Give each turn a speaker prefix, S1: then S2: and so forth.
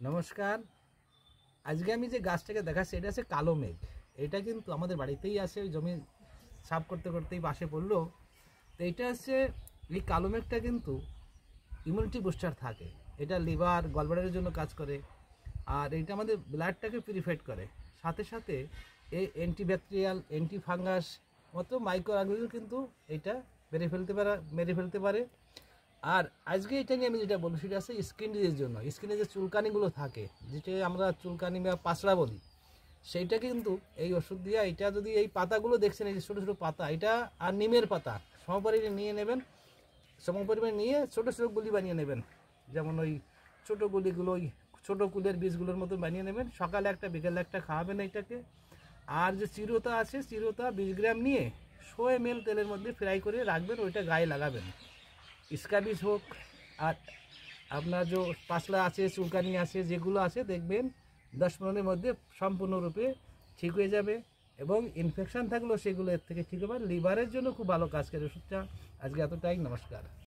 S1: নমস্কার। আজকে আমি যে গাছটাকে দেখাচ্ছি এটা হচ্ছে কালো মেঘ। এটা কিন্তু আমাদের বাড়িতেই আছে, ওই জমি সাফ করতে করতেই পাশে পড়লো। তো এটা হচ্ছে এই কালো মেঘটা কিন্তু ইমিউনিটি বুস্টার থাকে। এটা লিভার গলব্লাডারের জন্য কাজ করে, আর এটা আমাদের ব্লাডটাকে পিউরিফাইড করে। সাথে সাথে এই অ্যান্টিব্যাকটেরিয়াল অ্যান্টি ফাঙ্গাস মতো মাইক্রো অর্গানিজম কিন্তু এটা মেরে ফেলতে পারে। আর আজকে এটা নিয়ে আমি যেটা বলবো সেটা আছে স্কিন ডিজিজের জন্য। স্কিনে যে চুলকানিগুলো থাকে, যেটা আমরা চুলকানি বা পাঁচড়া বলি, সেইটা কিন্তু এই ওষুধ দিয়ে, এটা যদি এই পাতাগুলো দেখছেন, এই যে ছোটো ছোটো পাতা, এটা আর নিমের পাতা সমপরিমাণে নিয়ে নেবেন। সমপরিমাণে নিয়ে ছোটো ছোটো গুলি বানিয়ে নেবেন, যেমন ওই ছোটো গুলিগুলো ওই ছোটো কুলের বীজগুলোর মতো বানিয়ে নেবেন। সকালে একটা বিকেলে একটা খাওয়াবেন এইটাকে। আর যে চিরতা আছে, চিরতা 20 গ্রাম নিয়ে 100 ml তেলের মধ্যে ফ্রাই করে রাখবেন, ওইটা গায়ে লাগাবেন। স্ক্যাবিস হোক আর আপনার যে পাতলা আছে, চুলকানি আছে, যেগুলো আছে, দেখবেন 10-15 দিনের মধ্যে সম্পূর্ণরূপে ঠিক হয়ে যাবে। এবং ইনফেকশান থাকলেও সেগুলো এর থেকে ঠিক হবে। লিভারের জন্য খুব ভালো কাজ করে ওষুধটা। আজকে এতটাই, নমস্কার।